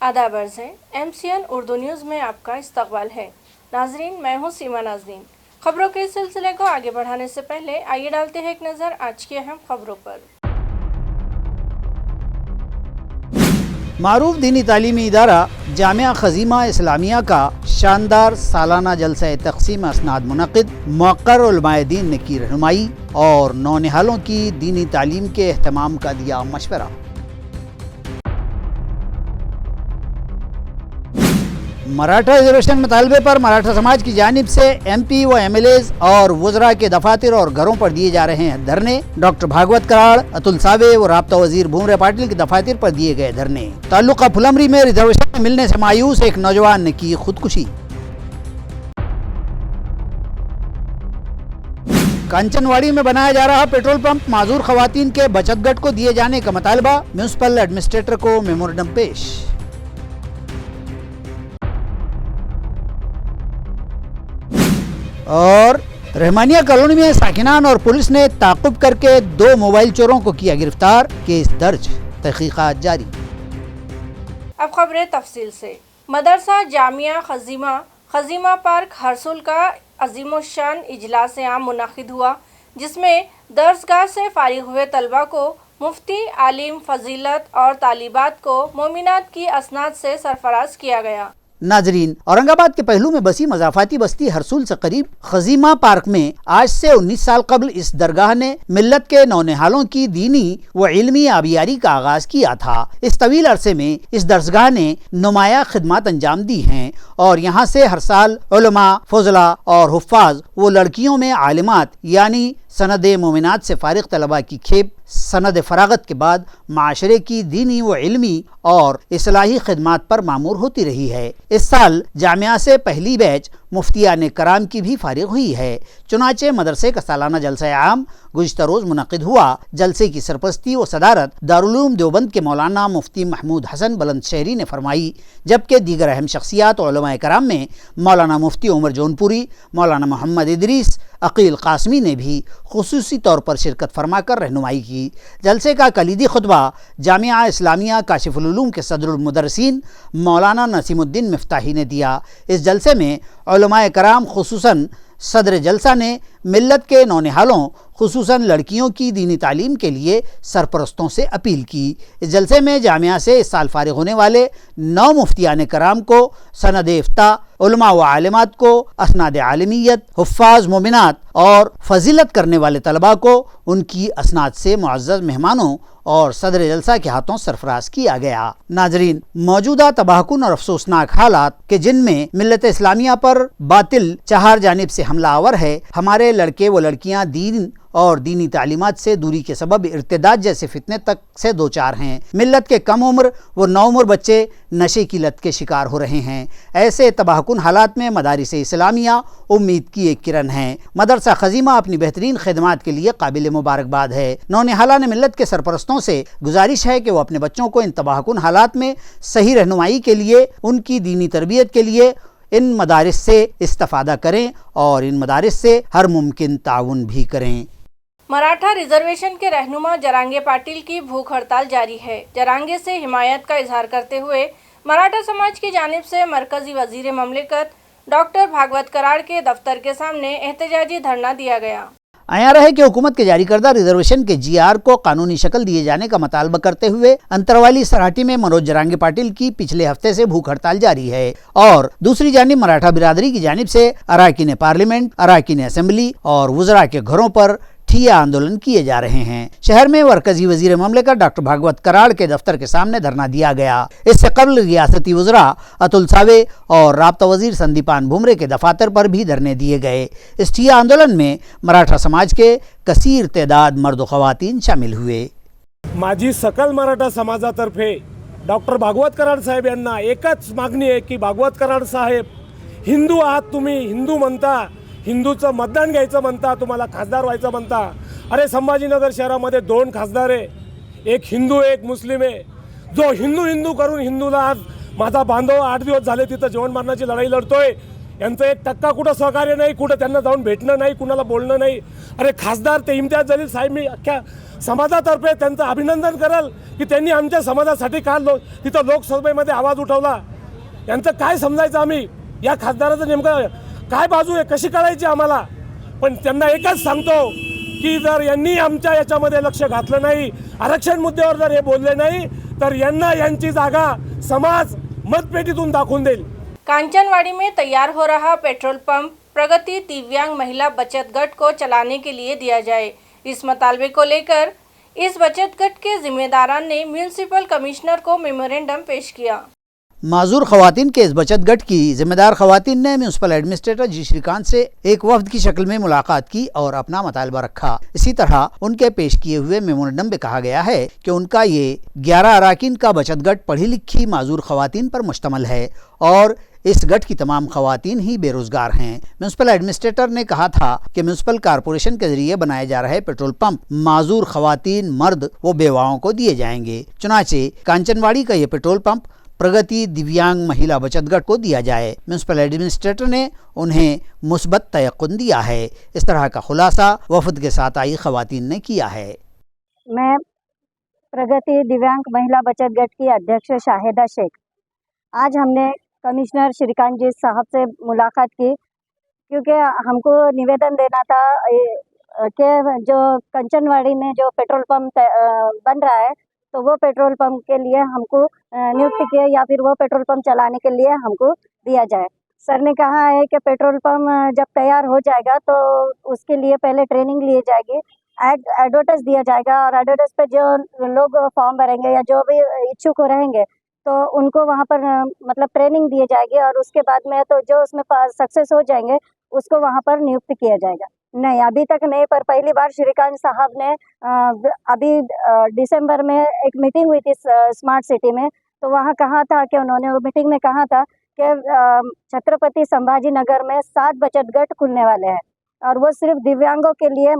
आदाब अर्ज़ है। MCN उर्दू न्यूज़ में आपका इस्तकबाल है। नाजरीन, मैं हूँ सीमा नाजरीन। खबरों के सिलसिले को आगे बढ़ाने से पहले आइए डालते हैं एक नज़र आज की अहम खबरों पर। मारूफ दीनी तालीमी इदारा जामिया खजीमा इस्लामिया का शानदार सालाना जलसा तक़सीम असनाद मुनक़िद, मौक़र उलमाए दीन ने की रहनुमाई और नौनिहालों की दीनी तालीम के एहतमाम का दिया मशवरा। मराठा रिजर्वेशन मुतालबे पर मराठा समाज की जानिब से MP व MLAs और वज़रा के दफातर और घरों पर दिए जा रहे हैं धरने। डॉक्टर भागवत कराड़, अतुल सावे व राब्ता वजीर भूमरे पाटिल के दफातर पर दिए गए धरने। ताल्लुका फुलमरी में रिजर्वेशन मिलने से मायूस एक नौजवान ने की खुदकुशी। कांचनवाड़ी में बनाया जा रहा पेट्रोल पंप माजूर खवातीन के बचत गट को दिए जाने का मुतालबा, म्यूनिसिपल एडमिनिस्ट्रेटर को मेमोरेंडम पेश। और रहमानिया कॉलोनी में साकिनान और पुलिस ने ताक़ुब करके 2 मोबाइल चोरों को किया गिरफ्तार, केस दर्ज, तहकीकात जारी। अब खबरें तफसील से। मदरसा जामिया खजीमा पार्क हरसुल का अजीमुश्शान इजलास आम मुनक़िद हुआ, जिसमें दर्सगाह से फारिग हुए तलबा को मुफ्ती, आलिम, फजीलत और तालिबात को मोमिनात की असनाद से सरफराज किया गया। नाजरीन, औरंगाबाद के पहलू में बसी मजाफाती बस्ती हरसुल से करीब खजीमा पार्क में आज से 19 साल कबल इस दरगाह ने मिल्लत के नौनिहालों की दीनी व इल्मी आबियारी का आगाज किया था। इस तवील अरसे में इस दरगाह ने नुमाया खिदमत अंजाम दी हैं और यहाँ से हर साल उलमा, फजला और हुफ्फाज व लड़कियों में आलिमात यानी सनद मोमिनात से फारिग तलबा की खेप सनद फरागत के बाद माशरे की दीनी व इल्मी और इस्लाही खिदमात पर मामूर होती रही है। इस साल जामिया से पहली बैच मुफ्तियान कराम की भी फारिग हुई है। चुनाचे मदरसे का सालाना जलसा आम गुज़िश्ता रोज़ मुनक़िद हुआ। जलसे की सरपरस्ती व सदारत दारुल उलूम देवबंद के मौलाना मुफ्ती महमूद हसन बुलंदशहरी ने फरमाई, जबकि दीगर अहम शख्सियात और उलमाए कराम में मौलाना मुफ्ती उमर जौनपुरी, मौलाना मोहम्मद इदरीस, अकील कासमी ने भी खुसूसी तौर पर शिरकत फरमाकर रहनुमाई की। जलसे का कलीदी खुतबा जामिया इस्लामिया काशिफुल उलूम के सदरुल मुदर्रिसीन मौलाना नसीमुद्दीन मिफ्ताही ने दिया। इस जलसे में उलमाए कराम खुसूसन सदर जलसा ने मिल्लत के नौनिहालों खुसूसन लड़कियों की दीनी तालीम के लिए सरपरस्तों से अपील की। इस जलसे में जामिया से इस साल फारिग होने वाले 9 मुफ्तियान कराम को सनद इफ्ता, उलमा व आलिमात को असनाद आलमियत, हुफ्फाज मोमिनात और फजीलत करने वाले तलबा को उनकी असनाद से मुअज़्ज़ज़ मेहमानों और सदर जलसा के हाथों सरफराज किया गया। नाजरीन, मौजूदा तबाहकुन और अफसोसनाक हालात के जिनमें मिल्लत इस्लामिया पर बातिल चार जानिब से हमला आवर है, हमारे लड़के व लड़कियां दीन और दीनी तालीमात से दूरी के सबब इर्तिदाद जैसे फितने तक से दो चार हैं। मिल्लत के कम उम्र व नौउम्र बच्चे नशे की लत के शिकार हो रहे हैं। ऐसे तबाहकुन हालात में मदारिस इस्लामिया उम्मीद की एक किरण है। मदरसा खजीमा अपनी बेहतरीन खिदमात के लिए काबिल मुबारकबाद है। नौनिहाला ने मिल्लत के सरपरस्तों से गुजारिश है कि वो अपने बच्चों को इन तबाहकुन हालात में सही रहनुमाई के लिए, उनकी दीनी तरबियत के लिए इन मदारिस से इस्तिफादा करें और इन मदारिस से हर मुमकिन ताउन भी करें। मराठा रिजर्वेशन के रहनुमा जरांगे पाटिल की भूख हड़ताल जारी है। जरांगे से हिमायत का इजहार करते हुए मराठा समाज की जानिब से मरकजी वजीर ममलिकत डॉक्टर भागवत कराड़ के दफ्तर के सामने एहतजाजी धरना दिया गया। आया रहे कि हुकूमत के जारी करदा रिजर्वेशन के GR को कानूनी शक्ल दिए जाने का मुतालबा करते हुए अंतरवाली सराठी में मनोज जरांगे पाटिल की पिछले हफ्ते से भूख हड़ताल जारी है और दूसरी जानिब मराठा बिरादरी की जानिब से अराकीन पार्लियामेंट, अराकीन असेंबली और वज़रा के घरों पर ठिया आंदोलन किए जा रहे हैं। शहर में मरकजी वजीर ममलिकत डॉक्टर भागवत कराड़ के दफ्तर के सामने धरना दिया गया। इससे कबल रियासती वज़रा अतुल सावे और राब्ता वजीर संदीपान भुमरे के दफातर पर भी धरने दिए गए। इस ठिया आंदोलन में मराठा समाज के कसीर तादाद मर्द व ख़वातीन शामिल हुए। माझी सकल मराठा समाजातर्फे डॉक्टर भागवत कराड साहेब यांना एकच मागणी आहे की भागवत कराड साहेब, हिंदू आहात तुम्ही, हिंदू म्हणता, हिंदूचं मतदान घ्यायचं म्हणता, तुम्हाला खासदार व्हायचं म्हणता। अरे संभाजीनगर शहरामध्ये 2 खासदार आहे, एक हिंदू एक मुस्लिम आहे। जो हिंदू करून हिंदूला आज माझा बांधव 8 दिवस झाले तिथं जीवन मरणाची लढाई लढतोय, यांचं 1% कुठं सहकार्य नाही, कुठं त्यांना जाऊन भेटणं नाही, कुणाला बोलणं नाही. अरे खासदार ते इम्तियाज जलील साहेब, मी अख्ख्या समाजातर्फे त्यांचं अभिनंदन कराल की त्यांनी आमच्या समाजासाठी काल तिथं लोकसभेमध्ये आवाज उठवला. यांचं काय समजायचं आम्ही, या खासदाराचं नेमकं काय बाजू आहे, कशी कळायची आम्हाला. पण त्यांना एकच सांगतो की जर यांनी आमच्या याच्यामध्ये लक्ष घातलं नाही, आरक्षण मुद्द्यावर जर हे बोलले नाही, तर यांना यांची जागा समाज मतपेटीतून दाखवून देईल. कांचनवाड़ी में तैयार हो रहा पेट्रोल पंप प्रगति दिव्यांग महिला बचत गट को चलाने के लिए दिया जाए, इस मुतालबे को लेकर इस बचत गट के जिम्मेदारान ने म्यूनिसिपल कमिश्नर को मेमोरेंडम पेश किया। माजूर खवातीन के इस बचत गट की जिम्मेदार खवातीन ने म्यूनसिपल एडमिनिस्ट्रेटर जी श्रीकांत से एक वफ्द की शक्ल में मुलाकात की और अपना मुतालबा रखा। इसी तरह उनके पेश किए हुए मेमोरेंडम में कहा गया है कि उनका ये 11 अराकीन का बचत गट पढ़ी लिखी माजूर खवातीन पर मुश्तमल है और इस गट की तमाम खवातीन ही बेरोजगार हैं। म्यूनसिपल एडमिनिस्ट्रेटर ने कहा था कि म्यूनसिपल कॉरपोरेशन के जरिए बनाए जा रहे पेट्रोल पंप माजूर खवातीन, मर्द व बेवाओं को दिए जाएंगे। चुनाचे कांचनवाड़ी का ये पेट्रोल पंप प्रगति दिव्यांग महिला बचत गट को दिया जाए। म्यूनसिपल एडमिनिस्ट्रेटर ने उन्हें मुस्बत तयक्कुन दिया है। इस तरह का खुलासा वफद के साथ आई खवातीन ने किया है। मैं प्रगति दिव्यांग महिला बचत गट की अध्यक्ष शाहिदा शेख, आज हमने कमिश्नर श्रीकांत जी साहब से मुलाकात की क्योंकि हमको निवेदन देना था कि जो कंचनवाड़ी में जो पेट्रोल पंप बन रहा है तो वो पेट्रोल पंप के लिए हमको नियुक्त किया या फिर वो पेट्रोल पंप चलाने के लिए हमको दिया जाए। सर ने कहा है कि पेट्रोल पंप जब तैयार हो जाएगा तो उसके लिए पहले ट्रेनिंग ली जाएगी, एडवर्टाइज दिया जाएगा और एडवर्टाइज पे जो लोग फॉर्म भरेंगे या जो भी इच्छुक रहेंगे तो उनको वहाँ पर मतलब ट्रेनिंग दी जाएगी और उसके बाद में तो जो उसमें सक्सेस हो जाएंगे उसको वहाँ पर नियुक्त किया जाएगा। नहीं, अभी तक नहीं, पर पहली बार श्रीकांत साहब ने अभी दिसंबर में एक मीटिंग हुई थी स्मार्ट सिटी में, तो वहाँ कहा था कि उन्होंने वो मीटिंग में कहा था कि छत्रपति संभाजी नगर में 7 बचत गट खुलने वाले हैं और वो सिर्फ दिव्यांगों के लिए,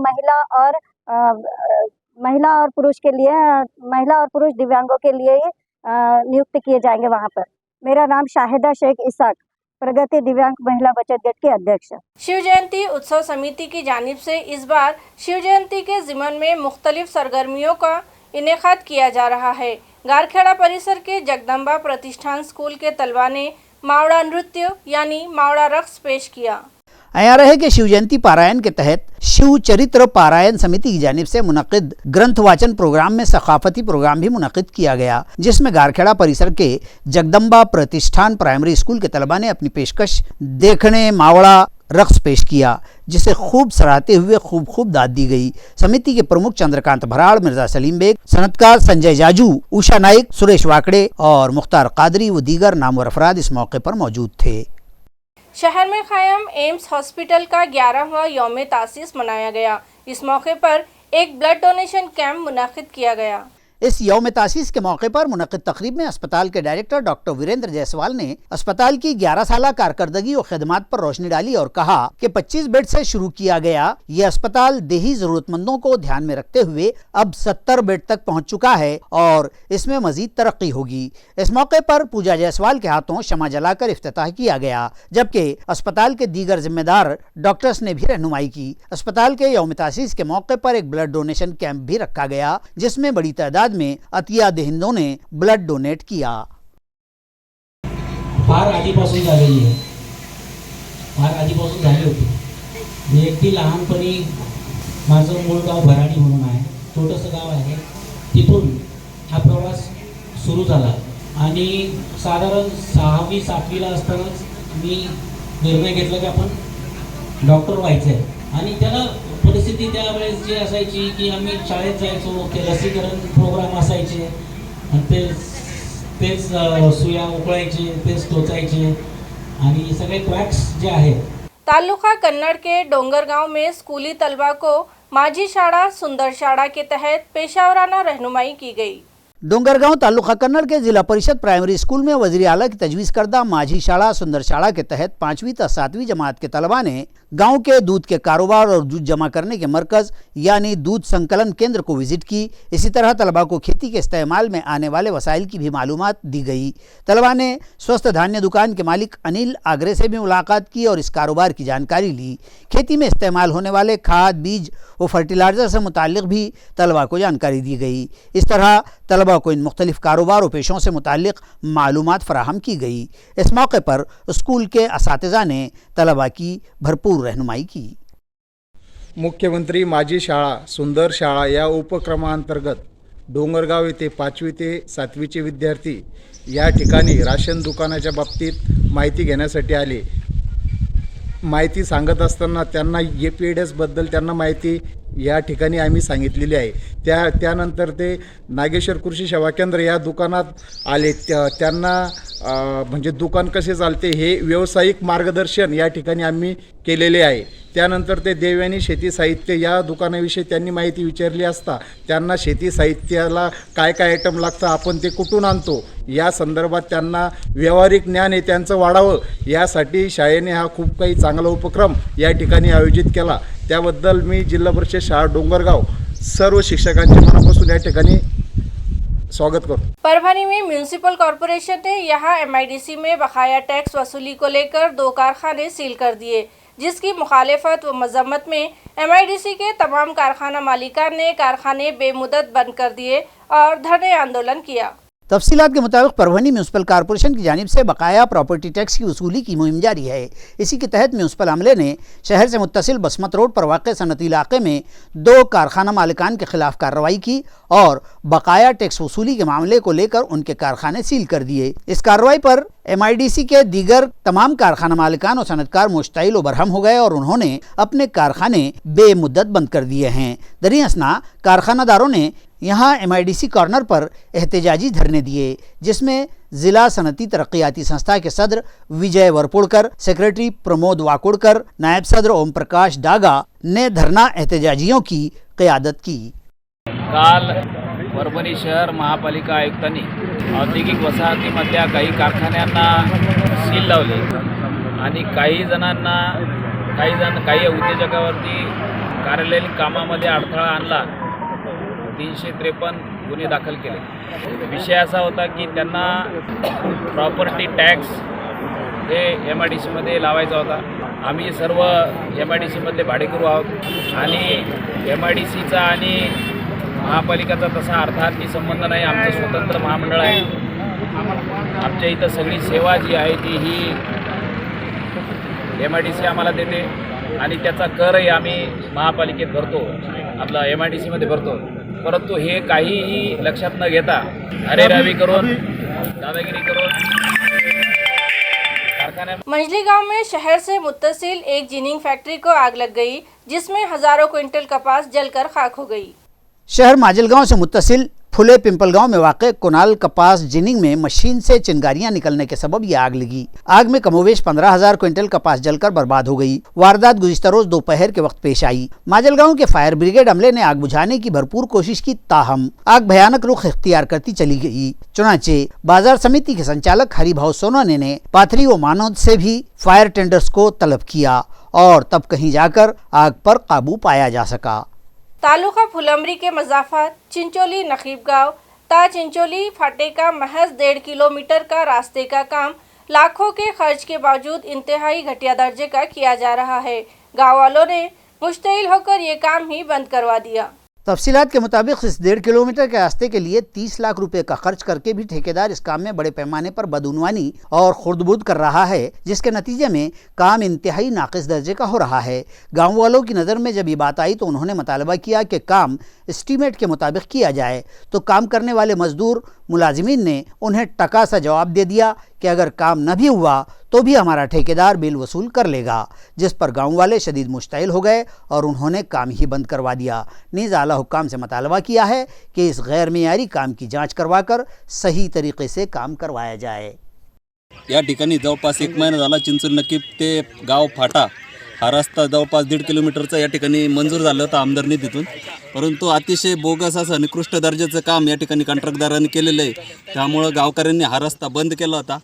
महिला और पुरुष दिव्यांगों के लिए ही नियुक्त किए जाएंगे वहाँ पर। मेरा नाम शाहिदा शेख इसाक, प्रगति दिव्यांग महिला बचत गट के अध्यक्ष। शिव जयंती उत्सव समिति की जानिब से इस बार शिव जयंती के ज़िमन में मुख्तलिफ सरगर्मियों का इनेकाद किया जा रहा है। गारखेड़ा परिसर के जगदम्बा प्रतिष्ठान स्कूल के तलबा ने मावड़ा नृत्य यानी मावड़ा रक्स पेश किया। आया रहे कि शिव जयंती पारायण के तहत शिव चरित्र पारायण समिति की जानिब से मुनक्किद ग्रंथ वाचन प्रोग्राम में सकाफती प्रोग्राम भी मुनक्किद किया गया, जिसमें गारखेड़ा परिसर के जगदम्बा प्रतिष्ठान प्राइमरी स्कूल के तलबा ने अपनी पेशकश देखने मावड़ा रक्स पेश किया, जिसे खूब सराहते हुए खूब दाद दी गई। समिति के प्रमुख चंद्रकांत भराड़, मिर्जा सलीम बेग, सनतकार संजय जाजू, उषा नाइक, सुरेश वाकड़े और मुख्तार कादरी व दीगर नामवर अफराद इस मौके पर मौजूद थे। शहर में कायम एम्स हॉस्पिटल का 11वां यौम तासीस मनाया गया। इस मौके पर एक ब्लड डोनेशन कैंप मुनाकिद किया गया। इस यौम तासीस के मौके पर मुनक्किद तकरीब में अस्पताल के डायरेक्टर डॉक्टर वीरेंद्र जायसवाल ने अस्पताल की 11 साला कारकर्दगी और खिदमात पर रोशनी डाली और कहा कि 25 बेड से शुरू किया गया ये अस्पताल देही जरूरतमंदों को ध्यान में रखते हुए अब 70 बेड तक पहुंच चुका है और इसमें मजीद तरक्की होगी। इस मौके पर पूजा जायसवाल के हाथों शमा जलाकर इफ्तिताह किया गया, जबकि अस्पताल के दीगर जिम्मेदार डॉक्टर्स ने भी रहनुमाई की। अस्पताल के यौम तासीस के मौके पर एक ब्लड डोनेशन कैंप भी रखा गया, जिसमें बड़ी तादाद में अतिया देहिंदों ने ब्लड डोनेट किया। फार आधीपासून झालेली आहे, फार आधीपासून झाली होती। मी अगदी लहानपणी माझं मूळ गाव भराडी म्हणून आहे, छोटंसं गाव आहे, तिथून हा प्रवास सुरू झाला आणि साधारण 6वी 7वीला असतानाच मी निर्णय घेतला की आपण डॉक्टर व्हायचं आहे आणि त्याला परिस्थिती त्यावेळेस जी असायची की आम्ही शाळेत जायचो, ते लसीकरण प्रोग्राम असायचे आणि तेच सुया उकळायचे, तेच टोचायचे आणि सगळे क्रॅक्स जे आहेत। तालुका कन्नड़ के डोंगरगांव में स्कूली तलबा को माझी शाड़ा सुंदर शाड़ा के तहत पेशावराना रहनुमाई की गई। डोंगरगांव तालुका कन्नड़ के जिला परिषद प्राइमरी स्कूल में वजीर आला की तजवीज़ करदा माझी शाला सुंदर शाला के तहत 5वीं तक 7वीं जमात के तलबा ने गांव के दूध के कारोबार और दूध जमा करने के मरकज़ यानी दूध संकलन केंद्र को विजिट की। इसी तरह तलबा को खेती के इस्तेमाल में आने वाले वसाइल की भी मालूमात दी गई। तलबा ने स्वस्थ धान्य दुकान के मालिक अनिल आगरे से भी मुलाकात की और इस कारोबार की जानकारी ली। खेती में इस्तेमाल होने वाले खाद, बीज और फर्टिलाइज़र से मुताल्लिक भी तलबा को जानकारी दी गई। इस तरह तलबा को इन मुख्तलिफ कारोबार और पेशों से मुताल्लिक मालूमात फराहम की गई। इस मौके पर स्कूल के असातिज़ा ने तलबा की भरपूर रहनुमाई की। मुख्यमंत्री माझी शाळा सुंदर शाळा या उपक्रमांतर्गत डोंगरगाव येथे 5वी ते 7वीचे विद्यार्थी या ठिकाणी राशन दुकानाच्या बाबतीत माहिती घेण्यासाठी आले। माहिती सांगत असताना त्यांना APDSबद्दल त्यांना माहिती या ठिकाणी आम्ही सांगितलेली आहे। त्यानंतर ते नागेश्वर कृषी सेवा केंद्र या दुकानात आले। त्यांना म्हणजे दुकान कसे चालते हे व्यावसायिक मार्गदर्शन या ठिकाणी आम्ही केलेले आहे। त्यानंतर ते देवयानी शेती साहित्य या दुकानाविषयी त्यांनी माहिती विचारली असता त्यांना शेती साहित्याला काय काय आयटम लागतं, आपण ते कुठून आणतो या संदर्भात त्यांना व्यावहारिक ज्ञान हे त्यांचं वाढावं यासाठी शाळेने हा खूप काही चांगला उपक्रम या ठिकाणी आयोजित केला। त्याबद्दल मी जिल्हा परिषद शाळा डोंगरगाव सर्व शिक्षकांचे मनापासून या ठिकाणी स्वागत करतो। परभनी में म्यूनिसिपल कॉरपोरेशन ने यहां MIDC में बकाया टैक्स वसूली को लेकर 2 कारखाने सील कर दिए, जिसकी मुखालिफत व मजम्मत में MIDC के तमाम कारखाना मालिकान ने कारखाने बेमुदत बंद कर दिए और धरने आंदोलन किया। तफसीलात के मुताबिक परभनी म्यूनसिपल कॉरपोरेशन की जानिब से बकाया प्रॉपर्टी टैक्स की वसूली की मुहिम जारी है। इसी के तहत म्यूनसिपल अमले ने शहर से मुत्तसिल बसमत रोड पर वाक़ सनती इलाके में 2 कारखाना मालिकान के खिलाफ कार्रवाई की और बकाया टैक्स वसूली के मामले को लेकर उनके कारखाने सील कर दिए। इस कार्रवाई पर MIDC के दीगर तमाम कारखाना मालिकान और सनतकार मुश्तइल व बरहम हो गए और उन्होंने अपने कारखाने बेमुद्दत बंद कर दिए हैं। दरियासना कारखानादारों ने यहाँ MIDC कॉर्नर पर एहतजाजी धरने दिए, जिसमें जिला सनती तरक्याती संस्था के सदर विजय वरपुड़कर, सेक्रेटरी प्रमोद वाकुड़कर, नायब सदर ओम प्रकाश डागा ने धरना एहतजाजियों की क़यादत की। काल परभणी शहर महापालिका आयुक्तांनी औद्योगिक वसाहतीमधल्या काही कारखान्यांना सील लावले आणि काही उद्योजकावरती कार्यालयीन कामामध्ये अडथळा आणला। 353 गुन्हे दाखल केले। विषय असा होता की त्यांना प्रॉपर्टी टॅक्स हे MIDC मध्ये लावायचा होता। आम्ही सर्व MIDC मधले भाडेकरू आहोत आणि MIDCचा आणि महापालिकेचा तसा अर्थार्थी संबंध नाही। आमचं स्वतंत्र महामंडळ आहे। आमच्या इथं सगळी सेवा जी आहे ती ही MIDC आम्हाला देते आणि त्याचा करही आम्ही महापालिकेत भरतो, आपला MIDC मध्ये भरतो। परंतु हे काहीही लक्षात न घेता अरेरावी करून दादागिरी करून कारखाने। मंझली गांव में शहर से मुत्तसिल एक जिनिंग फैक्ट्री को आग लग गई, जिसमें हजारों क्विंटल कपास जलकर खाक हो गई। शहर माजलगांव से मुत्तसिल फुले पिंपल गांव में वाक़ कोनाल कपास जिनिंग में मशीन से चिंगारियां निकलने के सबब यह आग लगी। आग में कमोवेश 15,000 क्विंटल कपास जलकर बर्बाद हो गई। वारदात गुज़िश्ता रोज दोपहर के वक्त पेश आई। माजलगांव के फायर ब्रिगेड अमले ने आग बुझाने की भरपूर कोशिश की, ताहम आग भयानक रुख इख्तियार करती चली गई। चुनाचे बाजार समिति के संचालक हरिभाव सोनाने ने पाथरी व मानोद से भी फायर टेंडर्स को तलब किया और तब कहीं जाकर आग पर काबू पाया जा सका। तालुका फुलंबरी के मजाफत चिंचोली नकीब गांव ता चिंचोली फाटे का महज 1.5 किलोमीटर का रास्ते का काम लाखों के खर्च के बावजूद इंतहाई घटिया दर्जे का किया जा रहा है। गाँव वालों ने मुश्तइल होकर ये काम ही बंद करवा दिया। तफसीलात के मुताबिक इस 1.5 किलोमीटर के रास्ते के लिए 30 लाख रुपए का खर्च करके भी ठेकेदार इस काम में बड़े पैमाने पर बदउनवानी और खुर्दबुद कर रहा है, जिसके नतीजे में काम इंतहाई नाक़िस दर्जे का हो रहा है। गाँव वालों की नज़र में जब ये बात आई तो उन्होंने मुतालबा किया कि काम एस्टीमेट के मुताबिक किया जाए, तो काम करने वाले मजदूर मुलाजिमीन ने उन्हें टका सा जवाब दे दिया कि अगर काम न भी हुआ तो भी हमारा ठेकेदार बिल वसूल कर लेगा, जिस पर गाँव वाले शदीद मुश्तइल हो गए और उन्होंने काम ही बंद करवा दिया। नीज़ आला हुक्काम से मुतालबा किया है कि इस गैर मियारी काम की जांच करवाकर सही तरीके से काम करवाया जाए। या ठिकाणी जवळपास 1 महिना झाला चिंचोली नकीब ते गाव फाटा हा रस्ता जवळपास 1.5 किलोमीटरचा या ठिकाणी मंजूर झाला होता आमदार निधीतून, परंतु अतिशय बोगस असं निकृष्ट दर्जाचं काम या ठिकाणी कॉन्ट्रॅक्टदारांनी केलेलं आहे. त्यामुळं गावकऱ्यांनी हा रस्ता बंद केला होता.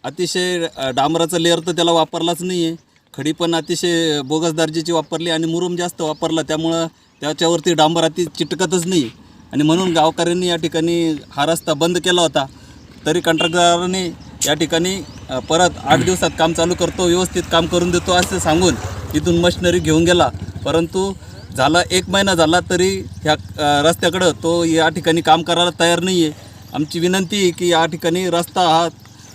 अतिशय डांबराचा लेअर तर त्याला वापरलाच नाही आहे, खडी पण अतिशय बोगस दर्जाची वापरली आणि मुरुम जास्त वापरला, त्यामुळं त्याच्यावरती डांबर अति चिटकतच नाही आणि म्हणून गावकऱ्यांनी या ठिकाणी हा रस्ता बंद केला होता. तरी कॉन्ट्रॅक्टदारांनी या ठिकाणी परत 8 दिवसात काम चालू करतो, व्यवस्थित काम करून देतो असं सांगून इथून मशिनरी घेऊन गेला. परंतु झाला 1 महिना झाला तरी ह्या रस्त्याकडं तो या ठिकाणी काम करायला तयार नाही आहे. आमची विनंती आहे की या ठिकाणी रस्ता हा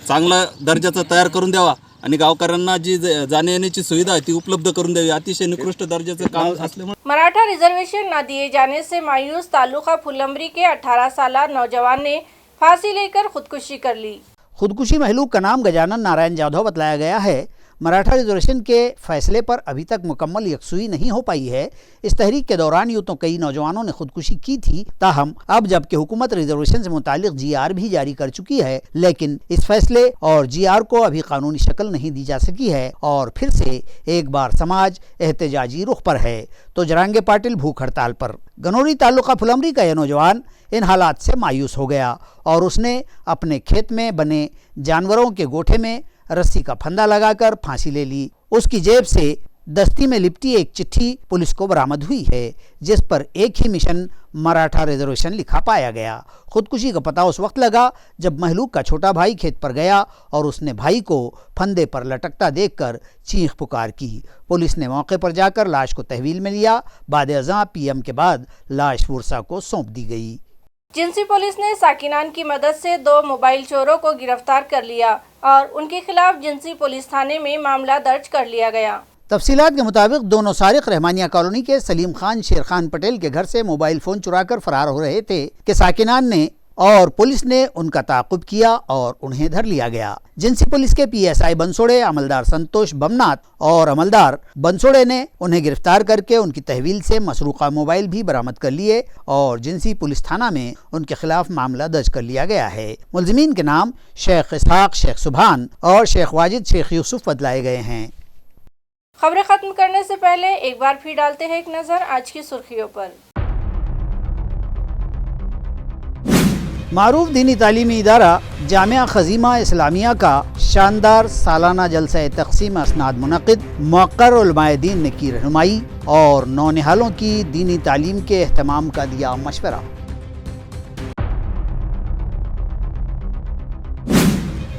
चांगला दर्जाचा तयार करून द्यावा आणि गावकऱ्यांना जी जाण्या येण्याची सुविधा आहे ती उपलब्ध करून द्यावी. अतिशय निकृष्ट दर्जाचं काम असल्यामुळे मराठा रिजर्वेशन न दिए जाने से मायूस तालुका फुलंब्री के 18 साला नौजवान ने फांसी लेकर खुदकुशी कर ली। खुदकुशी महलूक का नाम गजानन नारायण जाधव बतलाया गया है। मराठा रिजर्वेशन के फैसले पर अभी तक मुकम्मल यकसुई नहीं हो पाई है। इस तहरीक के दौरान यूँ तो कई नौजवानों ने खुदकुशी की थी, ताहम अब जबकि हुकूमत रिजर्वेशन से मुतालिक GR भी जारी कर चुकी है, लेकिन इस फैसले और GR को अभी कानूनी शक्ल नहीं दी जा सकी है और फिर से एक बार समाज एहतजाजी रुख पर है तो जरांगे पाटिल भूख हड़ताल पर। गनौरी तालुका फुलंब्री का यह नौजवान इन हालात से मायूस हो गया और उसने अपने खेत में बने जानवरों के गोठे में रस्सी का फंदा लगाकर फांसी ले ली। उसकी जेब से दस्ती में लिपटी एक चिट्ठी पुलिस को बरामद हुई है, जिस पर एक ही मिशन मराठा रिजर्वेशन लिखा पाया गया। खुदकुशी का पता उस वक्त लगा जब महलूक का छोटा भाई खेत पर गया और उसने भाई को फंदे पर लटकता देखकर चीख पुकार की। पुलिस ने मौके पर जाकर लाश को तहवील में लिया। बाद-ए-अज़ां PM के बाद लाश वर्सा को सौंप दी गई। जिंसी पुलिस ने साकिनान की मदद से 2 मोबाइल चोरों को गिरफ्तार कर लिया और उनके खिलाफ जिंसी पुलिस थाने में मामला दर्ज कर लिया गया। तफसीलात के मुताबिक दोनों सारिक रहमानिया कॉलोनी के सलीम खान शेर खान पटेल के घर से मोबाइल फ़ोन चुराकर फरार हो रहे थे कि साकिनान ने और पुलिस ने उनका ताक़ुब किया और उन्हें धर लिया गया। जिंसी पुलिस के PSI बंसोड़े, अमलदार संतोष बमनाथ और अमलदार बंसोड़े ने उन्हें गिरफ्तार करके उनकी तहवील से मसरूक़ा मोबाइल भी बरामद कर लिए और जिंसी पुलिस थाना में उनके खिलाफ मामला दर्ज कर लिया गया है। मुलजिमीन के नाम शेख इसहाक, शेख सुभान और शेख वाजिद शेख यूसुफ बतलाए गए हैं। खबरें खत्म करने से पहले एक बार फिर डालते हैं एक नज़र आज की सुर्खियों पर। मारूफ दीनी तालीमी इदारा जामिया खजीमा इस्लामिया का शानदार सालाना जलसा तक़सीम असनाद मुनक़िद, मुअक्कर उलमाए दीन ने की रहनुमाई और नौनिहालों की दीनी तालीम के एहतमाम का दिया मशवरा।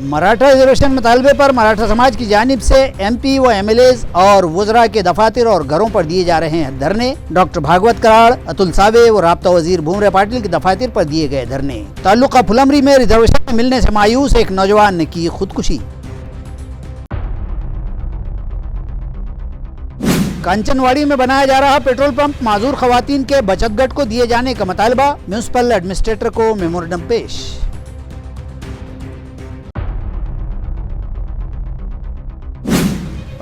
मराठा रिजर्वेशन मुतालबे पर मराठा समाज की जानिब से MP व MLAs और वज़रा के दफातर और घरों पर दिए जा रहे हैं धरने। डॉक्टर भागवत कराड़, अतुल सावे व राब्ता वजीर भूमरे पाटिल के दफातर पर दिए गए धरने। तालुका फुलंब्री में रिजर्वेशन मिलने से मायूस एक नौजवान ने की खुदकुशी। कांचनवाड़ी में बनाया जा रहा पेट्रोल पंप माजूर खवातीन के बचत गट को दिए जाने का मुतालबा, म्यूनिसिपल एडमिनिस्ट्रेटर को मेमोरेंडम पेश।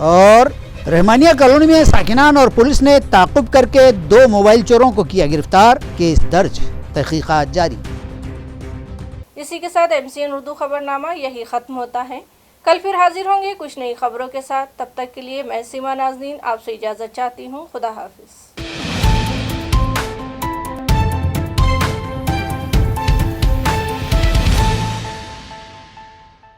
और रहमानिया कॉलोनी में साकिनान और पुलिस ने ताक़ुब करके 2 मोबाइल चोरों को किया गिरफ्तार, केस दर्ज, तहकीकात जारी। इसी के साथ MCN उर्दू खबरनामा यही ख़त्म होता है। कल फिर हाजिर होंगे कुछ नई खबरों के साथ। तब तक के लिए मैं सीमा नाज़नीन आपसे इजाज़त चाहती हूँ। खुदा हाफिज़।